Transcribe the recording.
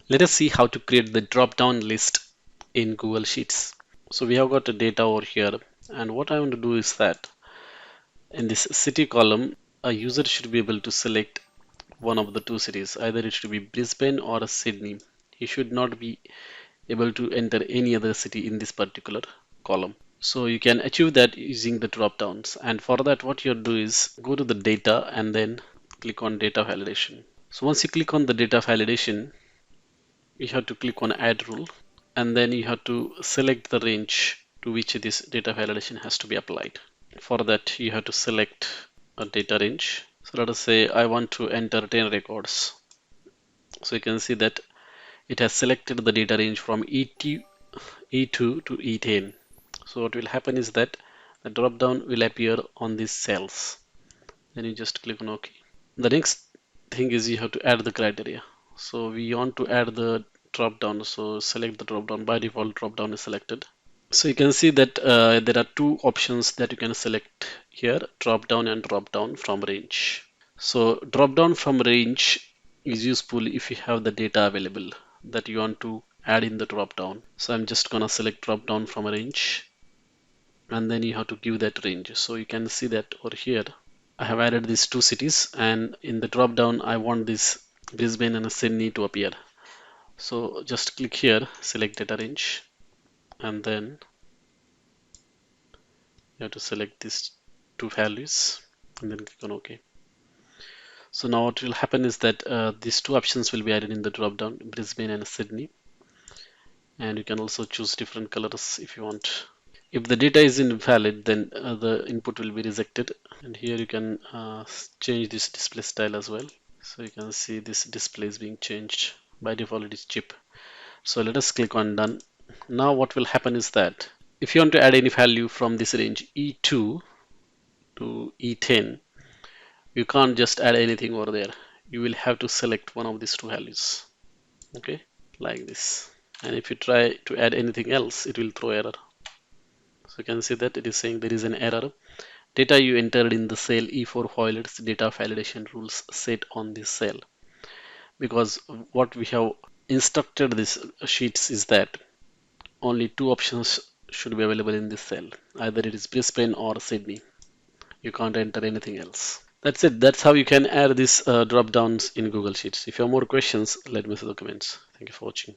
Let us see how to create the drop-down list in Google Sheets. So we have got the data over here, and what I want to do is that in this city column, a user should be able to select one of the two cities. Either it should be Brisbane or Sydney. He should not be able to enter any other city in this particular column. So you can achieve that using the drop downs. And for that, what you do is go to the data and then click on data validation. So once you click on the data validation, you have to click on add rule, and then you have to select the range to which this data validation has to be applied. For that, you have to select a data range. So let us say I want to enter 10 records. So you can see that it has selected the data range from E2 to E10. So what will happen is that the drop down will appear on these cells. Then you just click on OK. The next thing is you have to add the criteria. So we want to add the drop down. So select the drop down. By default, drop down is selected. So you can see that there are two options that you can select here, drop down and drop down from range. So drop down from range is useful if you have the data available that you want to add in the drop down. So I'm just gonna select drop down from a range, and then you have to give that range. So you can see that over here I have added these two cities, and in the drop down I want this Brisbane and Sydney to appear. So just click here, select data range, and then you have to select these two values and then click on OK. So now what will happen is that these two options will be added in the drop down, Brisbane and Sydney, and you can also choose different colors if you want. If the data is invalid, then the input will be rejected, and here you can change this display style as well. So you can see this display is being changed. By default it is chip. So let us click on done. Now what will happen is that if you want to add any value from this range E2 to E10, you can't just add anything over there. You will have to select one of these two values, okay, like this. And if you try to add anything else, it will throw error. So you can see that it is saying there is an error. Data you entered in the cell E4 violates data validation rules set on this cell. Because what we have instructed this sheets is that only two options should be available in this cell. Either it is Brisbane or Sydney. You can't enter anything else. That's it. That's how you can add these drop downs in Google Sheets. If you have more questions, let me know in the comments. Thank you for watching.